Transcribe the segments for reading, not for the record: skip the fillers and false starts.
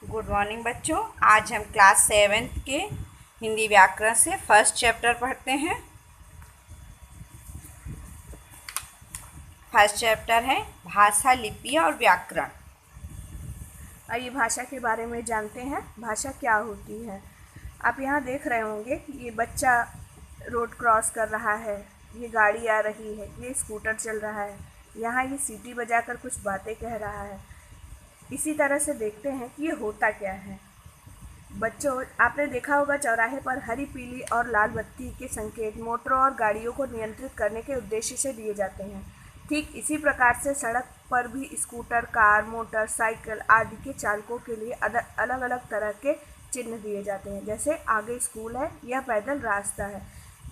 Good morning बच्चों। आज हम क्लास 7th के हिंदी व्याकरण से फर्स्ट चैप्टर पढ़ते हैं। फर्स्ट चैप्टर है भाषा, लिपि और व्याकरण। आइए भाषा के बारे में जानते हैं। भाषा क्या होती है। आप यहाँ देख रहे होंगे कि ये बच्चा रोड क्रॉस कर रहा है, ये गाड़ी आ रही है, ये स्कूटर चल रहा है, यहाँ ये सीटी बजाकर कुछ बातें कह रहा है। इसी तरह से देखते हैं कि ये होता क्या है। बच्चों, आपने देखा होगा चौराहे पर हरी, पीली और लाल बत्ती के संकेत मोटरों और गाड़ियों को नियंत्रित करने के उद्देश्य से दिए जाते हैं। ठीक इसी प्रकार से सड़क पर भी स्कूटर, कार, मोटर साइकिल आदि के चालकों के लिए अलग अलग तरह के चिन्ह दिए जाते हैं। जैसे आगे स्कूल है, यह पैदल रास्ता है।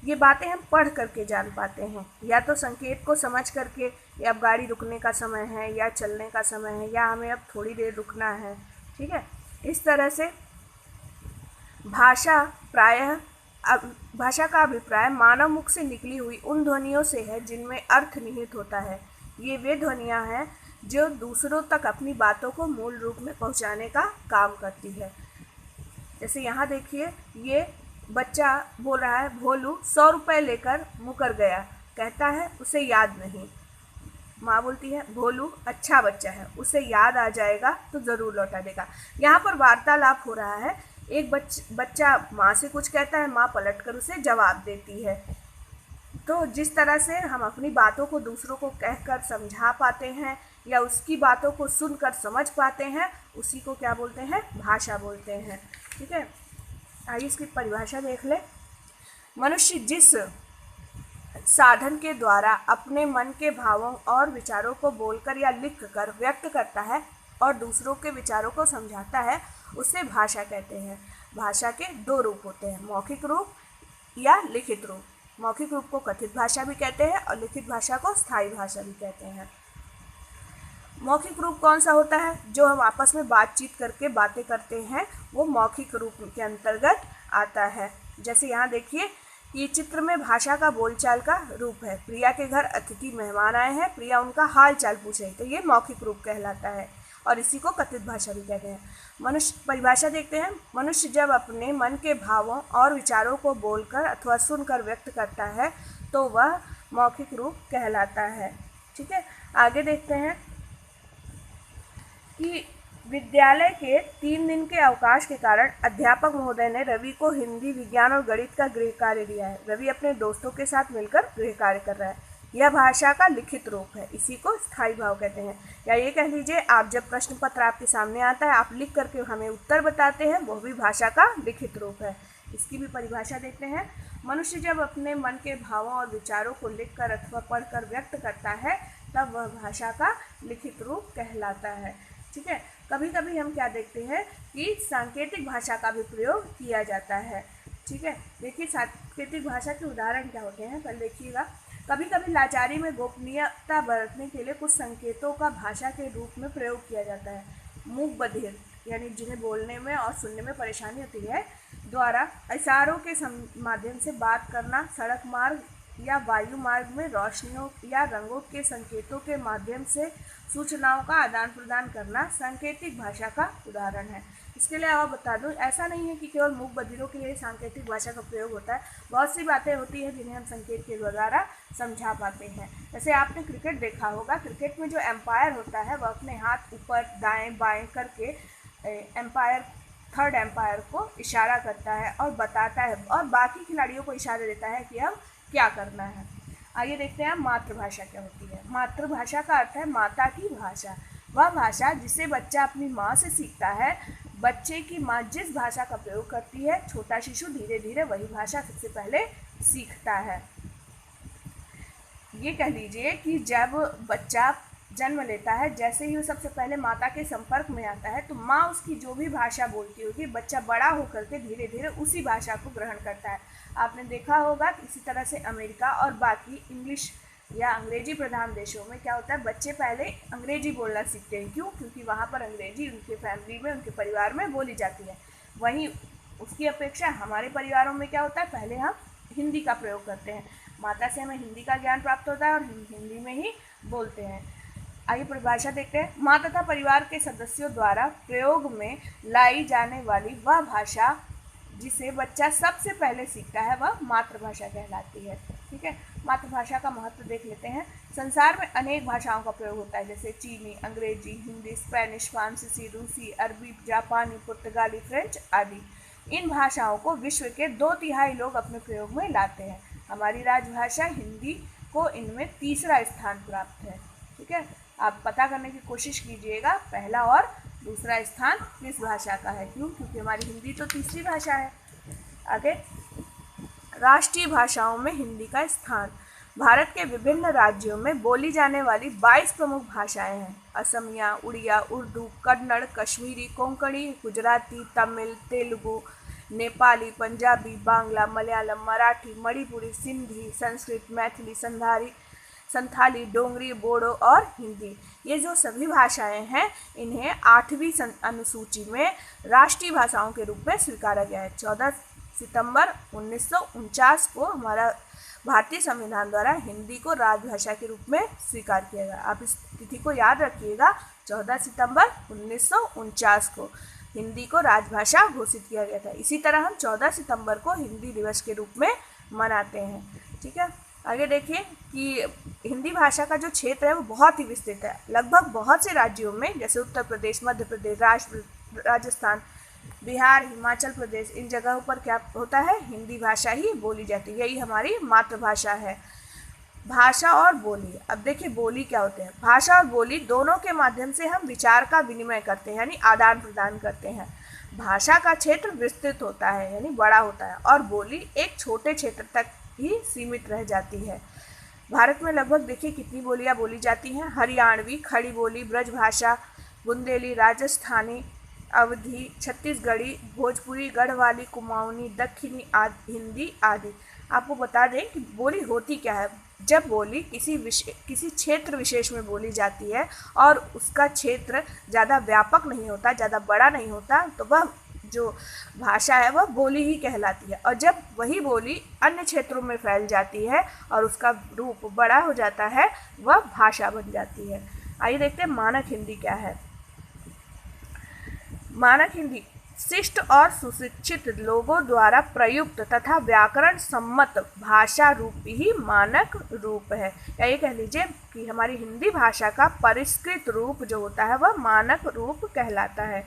ये बातें हम पढ़ करके जान पाते हैं, या तो संकेत को समझ करके, या अब गाड़ी रुकने का समय है या चलने का समय है, या हमें अब थोड़ी देर रुकना है। ठीक है, इस तरह से भाषा प्रायः भाषा का अभिप्राय मानव मुख से निकली हुई उन ध्वनियों से है जिनमें अर्थ निहित होता है। ये वे ध्वनियाँ हैं जो दूसरों तक अपनी बातों को मूल रूप में पहुंचाने का काम करती है। जैसे यहाँ देखिए, ये बच्चा बोल रहा है, भोलू 100 रुपये लेकर मुकर गया, कहता है उसे याद नहीं। माँ बोलती है, भोलू अच्छा बच्चा है, उसे याद आ जाएगा तो ज़रूर लौटा देगा। यहाँ पर वार्तालाप हो रहा है। एक बच्चा माँ से कुछ कहता है, माँ पलटकर उसे जवाब देती है। तो जिस तरह से हम अपनी बातों को दूसरों को कहकर समझा पाते हैं या उसकी बातों को सुनकर समझ पाते हैं, उसी को क्या बोलते हैं? भाषा बोलते हैं। ठीक है, आइए इसकी परिभाषा देख ले। मनुष्य जिस साधन के द्वारा अपने मन के भावों और विचारों को बोलकर या लिखकर व्यक्त करता है और दूसरों के विचारों को समझाता है, उसे भाषा कहते हैं। भाषा के 2 रूप होते हैं, मौखिक रूप या लिखित रूप। मौखिक रूप को कथित भाषा भी कहते हैं और लिखित भाषा को स्थायी भाषा भी कहते हैं। मौखिक रूप कौन सा होता है? जो हम आपस में बातचीत करके बातें करते हैं, वो मौखिक रूप के अंतर्गत आता है। जैसे यहाँ देखिए, ये चित्र में भाषा का बोलचाल का रूप है। प्रिया के घर अतिथि मेहमान आए हैं, प्रिया उनका हाल चाल पूछ रही, तो ये मौखिक रूप कहलाता है और इसी को कथित भाषा भी कहते हैं। मनुष्य परिभाषा देखते हैं। मनुष्य जब अपने मन के भावों और विचारों को बोलकर अथवा सुनकर व्यक्त करता है तो वह मौखिक रूप कहलाता है। ठीक है, आगे देखते हैं कि विद्यालय के 3 दिन के अवकाश के कारण अध्यापक महोदय ने रवि को हिंदी, विज्ञान और गणित का गृह कार्य दिया है। रवि अपने दोस्तों के साथ मिलकर गृह कार्य कर रहा है। यह भाषा का लिखित रूप है, इसी को स्थायी भाव कहते हैं। या ये कह लीजिए, आप जब प्रश्न पत्र आपके सामने आता है, आप लिख करके हमें उत्तर बताते हैं, वो भी भाषा का लिखित रूप है। इसकी भी परिभाषा देखते हैं। मनुष्य जब अपने मन के भावों और विचारों को लिखकर अथवा पढ़कर व्यक्त करता है, तब वह भाषा का लिखित रूप कहलाता है। ठीक है, कभी कभी हम क्या देखते हैं कि सांकेतिक भाषा का भी प्रयोग किया जाता है। ठीक है, देखिए सांकेतिक भाषा के उदाहरण क्या होते हैं, पहले देखिएगा। कभी कभी लाचारी में गोपनीयता बरतने के लिए कुछ संकेतों का भाषा के रूप में प्रयोग किया जाता है। मूक बधिर, यानी जिन्हें बोलने में और सुनने में परेशानी होती है, द्वारा इशारों के माध्यम से बात करना, सड़क मार्ग या वायु मार्ग में रोशनियों या रंगों के संकेतों के माध्यम से सूचनाओं का आदान प्रदान करना सांकेतिक भाषा का उदाहरण है। इसके लिए और बता दूं, ऐसा नहीं है कि केवल मूक बधिरों के लिए सांकेतिक भाषा का प्रयोग होता है। बहुत सी बातें होती हैं जिन्हें हम संकेत के द्वारा समझा पाते हैं। जैसे आपने क्रिकेट देखा होगा, क्रिकेट में जो एम्पायर होता है वह अपने हाथ ऊपर दाएं बाएं करके एम्पायर, थर्ड एम्पायर को इशारा करता है और बताता है और बाकी खिलाड़ियों को इशारा देता है कि अब क्या करना है। आइए देखते हैं मातृभाषा क्या होती है। मातृभाषा का अर्थ है माता की भाषा। वह भाषा जिसे बच्चा अपनी माँ से सीखता है। बच्चे की माँ जिस भाषा का प्रयोग करती है, छोटा शिशु धीरे धीरे वही भाषा सबसे पहले सीखता है। ये कह लीजिए कि जब बच्चा जन्म लेता है, जैसे ही वो सबसे पहले माता के संपर्क में आता है, तो माँ उसकी जो भी भाषा बोलती होगी, बच्चा बड़ा होकर के धीरे धीरे उसी भाषा को ग्रहण करता है। आपने देखा होगा कि इसी तरह से अमेरिका और बाकी इंग्लिश या अंग्रेजी प्रधान देशों में क्या होता है, बच्चे पहले अंग्रेजी बोलना सीखते हैं। क्यों? क्योंकि वहाँ पर अंग्रेजी उनके फैमिली में, उनके परिवार में बोली जाती है। वहीं उसकी अपेक्षा हमारे परिवारों में क्या होता है, पहले हम हिंदी का प्रयोग करते हैं। माता से हमें हिंदी का ज्ञान प्राप्त होता है और हिंदी में ही बोलते हैं। आइए परिभाषा देखते हैं। माँ तथा परिवार के सदस्यों द्वारा प्रयोग में लाई जाने वाली वह भाषा जिसे बच्चा सबसे पहले सीखता है वह मातृभाषा कहलाती है। ठीक है, मातृभाषा का महत्व देख लेते हैं। संसार में अनेक भाषाओं का प्रयोग होता है, जैसे चीनी, अंग्रेजी, हिंदी, स्पेनिश, फ्रांसीसी, रूसी, अरबी, जापानी, पुर्तगाली, फ्रेंच आदि। इन भाषाओं को विश्व के 2/3 लोग अपने प्रयोग में लाते हैं। हमारी राजभाषा हिंदी को इनमें तीसरा स्थान प्राप्त है। ठीक है, आप पता करने की कोशिश कीजिएगा पहला और दूसरा स्थान किस भाषा का है। क्यों? क्योंकि हमारी हिंदी तो तीसरी भाषा है। आगे, राष्ट्रीय भाषाओं में हिंदी का स्थान। भारत के विभिन्न राज्यों में बोली जाने वाली 22 प्रमुख भाषाएं हैं। असमिया, उड़िया, उर्दू, कन्नड़, कश्मीरी, कोंकणी, गुजराती, तमिल, तेलुगु, नेपाली, पंजाबी, बांग्ला, मलयालम, मराठी, मणिपुरी, सिंधी, संस्कृत, मैथिली, संथाली, डोंगरी, बोडो और हिंदी। ये जो सभी भाषाएं हैं इन्हें 8वीं अनुसूची में राष्ट्रीय भाषाओं के रूप में स्वीकारा गया है। 14 सितंबर 1949 को हमारा भारतीय संविधान द्वारा हिंदी को राजभाषा के रूप में स्वीकार किया गया। आप इस तिथि को याद रखिएगा, 14 सितंबर 1949 को हिंदी को राजभाषा घोषित किया गया था। इसी तरह हम 14 सितंबर को हिंदी दिवस के रूप में मनाते हैं। ठीक है, आगे देखिए कि हिंदी भाषा का जो क्षेत्र है वो बहुत ही विस्तृत है। लगभग बहुत से राज्यों में, जैसे उत्तर प्रदेश, मध्य प्रदेश, राजस्थान, बिहार, हिमाचल प्रदेश, इन जगहों पर क्या होता है, हिंदी भाषा ही बोली जाती है। यही हमारी मातृभाषा है। भाषा और बोली। अब देखिए बोली क्या होते हैं। भाषा और बोली दोनों के माध्यम से हम विचार का विनिमय करते हैं, यानी आदान प्रदान करते हैं। भाषा का क्षेत्र विस्तृत होता है, यानी बड़ा होता है, और बोली एक छोटे क्षेत्र तक ही सीमित रह जाती है। भारत में लगभग देखिए कितनी बोलियां बोली जाती हैं। हरियाणवी, खड़ी बोली, ब्रजभाषा, बुंदेली, राजस्थानी, अवधी, छत्तीसगढ़ी, भोजपुरी, गढ़वाली, कुमाऊनी, दक्षिणी हिंदी आदि। आपको बता दें कि बोली होती क्या है। जब बोली किसी क्षेत्र विशेष में बोली जाती है और उसका क्षेत्र ज़्यादा व्यापक नहीं होता, ज़्यादा बड़ा नहीं होता, तो वह जो भाषा है वह बोली ही कहलाती है। और जब वही बोली अन्य क्षेत्रों में फैल जाती है और उसका रूप बड़ा हो जाता है, वह भाषा बन जाती है। आइए देखते हैं मानक हिंदी क्या है। मानक हिंदी शिष्ट और सुशिक्षित लोगों द्वारा प्रयुक्त तथा व्याकरण सम्मत भाषा रूप ही मानक रूप है। या ये कह लीजिए कि हमारी हिंदी भाषा का परिष्कृत रूप जो होता है वह मानक रूप कहलाता है।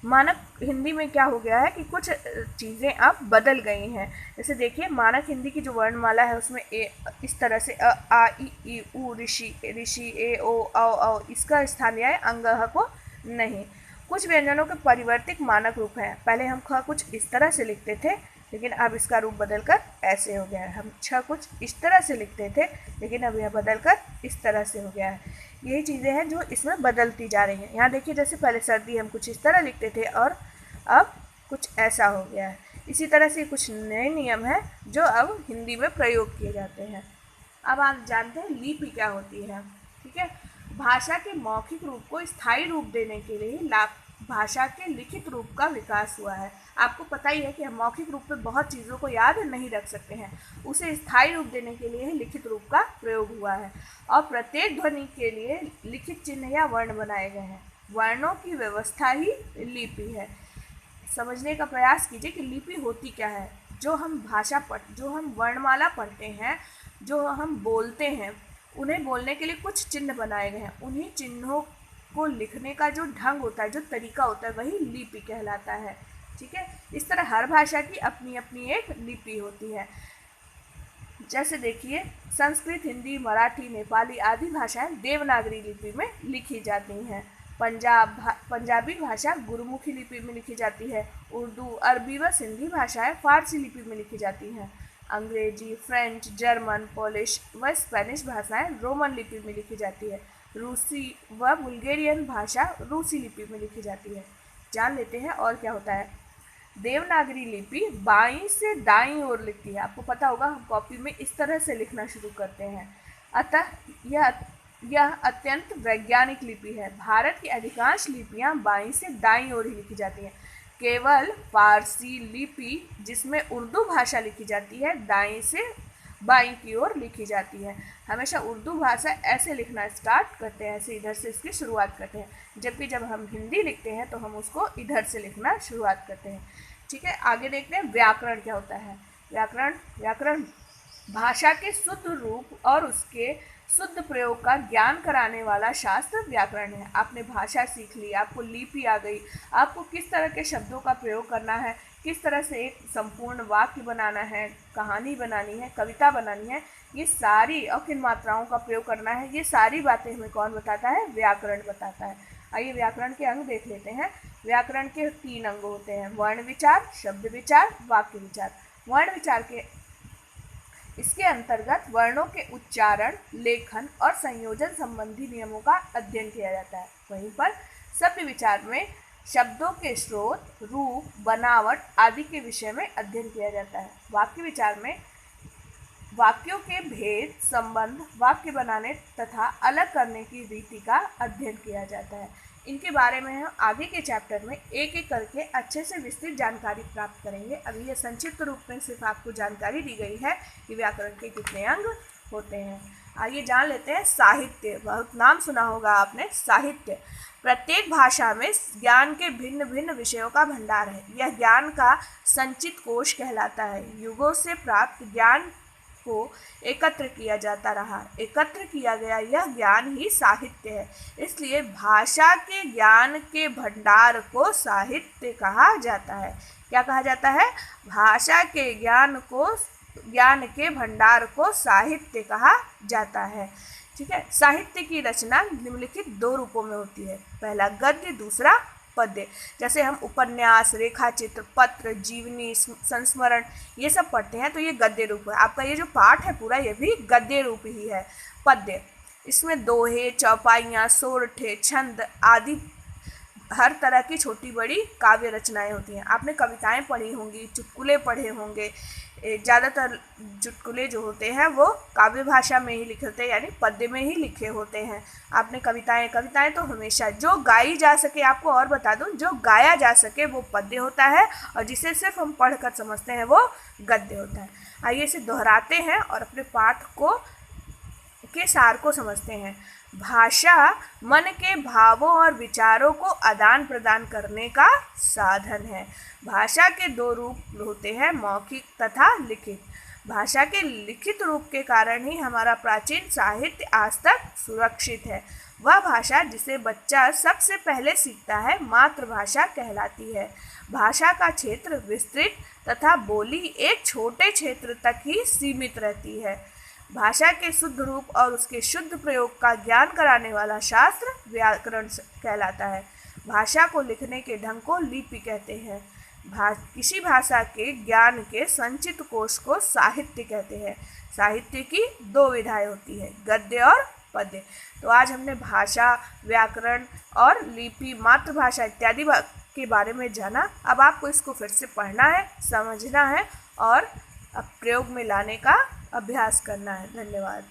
मानक हिंदी में क्या हो गया है कि कुछ चीज़ें अब बदल गई हैं। जैसे देखिए मानक हिंदी की जो वर्णमाला है उसमें इस तरह से अ, आ, ई, उ, ऋषि, ए, ओ, औ, इसका स्थान लिया है, अंग को नहीं। कुछ व्यंजनों के परिवर्तित मानक रूप हैं। पहले हम ख कुछ इस तरह से लिखते थे, लेकिन अब इसका रूप बदलकर ऐसे हो गया है। हम छ कुछ इस तरह से लिखते थे, लेकिन अब यह बदलकर इस तरह से हो गया है। यही चीज़ें हैं जो इसमें बदलती जा रही हैं। यहाँ देखिए जैसे पहले सर्दी हम कुछ इस तरह लिखते थे और अब कुछ ऐसा हो गया है। इसी तरह से कुछ नए नियम हैं जो अब हिंदी में प्रयोग किए जाते हैं। अब आप जानते हैं लिपि क्या होती है। ठीक है, भाषा के मौखिक रूप को स्थायी रूप देने के लिए भाषा के लिखित रूप का विकास हुआ है। आपको पता ही है कि हम मौखिक रूप में बहुत चीज़ों को याद नहीं रख सकते हैं, उसे स्थायी रूप देने के लिए ही लिखित रूप का प्रयोग हुआ है। और प्रत्येक ध्वनि के लिए लिखित चिन्ह या वर्ण बनाए गए हैं। वर्णों की व्यवस्था ही लिपि है। समझने का प्रयास कीजिए कि लिपि होती क्या है। जो हम वर्णमाला पढ़ते हैं, जो हम बोलते हैं, उन्हें बोलने के लिए कुछ चिन्ह बनाए गए हैं। उन्हीं चिन्हों को लिखने का जो ढंग होता है, जो तरीका होता है, वही लिपि कहलाता है। ठीक है, इस तरह हर भाषा की अपनी अपनी एक लिपि होती है। जैसे देखिए संस्कृत, हिंदी, मराठी, नेपाली आदि भाषाएं देवनागरी लिपि में लिखी जाती हैं। पंजाबी भाषा गुरुमुखी लिपि में लिखी जाती है। उर्दू, अरबी व सिंधी भाषाएं फारसी लिपि में लिखी जाती हैं। अंग्रेजी, फ्रेंच, जर्मन, पोलिश व स्पेनिश भाषाएं रोमन लिपि में लिखी जाती है। रूसी व बुल्गेरियन भाषा रूसी लिपि में लिखी जाती है। जान लेते हैं और क्या होता है। देवनागरी लिपि बाईं से दाईं ओर लिखती है। आपको पता होगा हम कॉपी में इस तरह से लिखना शुरू करते हैं। अतः यह अत्यंत वैज्ञानिक लिपि है। भारत की अधिकांश लिपियां बाईं से दाईं ओर ही लिखी जाती हैं। केवल फारसी लिपि जिसमें उर्दू भाषा लिखी जाती है दाईं से बाईं की ओर लिखी जाती है। हमेशा उर्दू भाषा ऐसे लिखना स्टार्ट करते हैं, ऐसे इधर से इसकी शुरुआत करते हैं, जबकि जब हम हिंदी लिखते हैं तो हम उसको इधर से लिखना शुरुआत करते हैं। ठीक है, आगे देखते हैं व्याकरण क्या होता है। व्याकरण भाषा के शुद्ध रूप और उसके शुद्ध प्रयोग का ज्ञान कराने वाला शास्त्र व्याकरण है। आपने भाषा सीख ली, आपको लिपि आ गई, आपको किस तरह के शब्दों का प्रयोग करना है, किस तरह से एक संपूर्ण वाक्य बनाना है, कहानी बनानी है, कविता बनानी है, ये सारी, और किन मात्राओं का प्रयोग करना है, ये सारी बातें हमें कौन बताता है? व्याकरण बताता है। आइए व्याकरण के अंग देख लेते हैं। व्याकरण के 3 अंग होते हैं, वर्ण विचार, शब्द विचार, वाक्य विचार। वर्ण विचार के इसके अंतर्गत वर्णों के उच्चारण, लेखन और संयोजन संबंधी नियमों का अध्ययन किया जाता है। वहीं पर शब्द विचार में शब्दों के स्रोत, रूप, बनावट आदि के विषय में अध्ययन किया जाता है। वाक्य विचार में वाक्यों के भेद, संबंध, वाक्य बनाने तथा अलग करने की रीति का अध्ययन किया जाता है। इनके बारे में हम आगे के चैप्टर में एक एक करके अच्छे से विस्तृत जानकारी प्राप्त करेंगे। अभी ये संक्षिप्त रूप में सिर्फ आपको जानकारी दी गई है कि व्याकरण के कितने अंग होते हैं। आइए जान लेते हैं साहित्य। बहुत नाम सुना होगा आपने, साहित्य। प्रत्येक भाषा में ज्ञान के भिन्न भिन्न विषयों का भंडार है। यह ज्ञान का संचित कोश कहलाता है। युगों से प्राप्त ज्ञान को एकत्र किया जाता रहा, एकत्र किया गया यह ज्ञान ही साहित्य है। इसलिए भाषा के ज्ञान के भंडार को साहित्य कहा जाता है। क्या कहा जाता है? भाषा के ज्ञान के भंडार को साहित्य कहा जाता है। ठीक है, साहित्य की रचना निम्नलिखित 2 रूपों में होती है, पहला गद्य, दूसरा पद्य। जैसे हम उपन्यास, रेखाचित्र, पत्र, जीवनी, संस्मरण ये सब पढ़ते हैं तो ये गद्य रूप है। आपका ये जो पाठ है पूरा, ये भी गद्य रूप ही है। पद्य, इसमें दोहे, चौपाइयाँ, सोरठे, छंद आदि हर तरह की छोटी बड़ी काव्य रचनाएं होती हैं। आपने कविताएं पढ़ी होंगी, चुटकुले पढ़े होंगे। ज़्यादातर चुटकुले जो होते हैं वो काव्य भाषा में ही लिखे होते हैं, यानी पद्य में ही लिखे होते हैं। आपने कविताएं तो हमेशा जो गाई जा सके, आपको और बता दूं, जो गाया जा सके वो पद्य होता है, और जिसे सिर्फ हम पढ़कर समझते हैं वो गद्य होता है। आइए इसे दोहराते हैं और अपने पाठ के सार को समझते हैं। भाषा मन के भावों और विचारों को आदान प्रदान करने का साधन है। भाषा के 2 रूप होते हैं, मौखिक तथा लिखित। भाषा के लिखित रूप के कारण ही हमारा प्राचीन साहित्य आज तक सुरक्षित है। वह भाषा जिसे बच्चा सबसे पहले सीखता है मातृभाषा कहलाती है। भाषा का क्षेत्र विस्तृत तथा बोली एक छोटे क्षेत्र तक ही सीमित रहती है। भाषा के शुद्ध रूप और उसके शुद्ध प्रयोग का ज्ञान कराने वाला शास्त्र व्याकरण कहलाता है। भाषा को लिखने के ढंग को लिपि कहते हैं। किसी भाषा के ज्ञान के संचित कोश को साहित्य कहते हैं। साहित्य की 2 विधाएं होती है, गद्य और पद्य। तो आज हमने भाषा, व्याकरण और लिपि, मातृभाषा इत्यादि के बारे में जाना। अब आपको इसको फिर से पढ़ना है, समझना है और प्रयोग में लाने का अभ्यास करना है। धन्यवाद।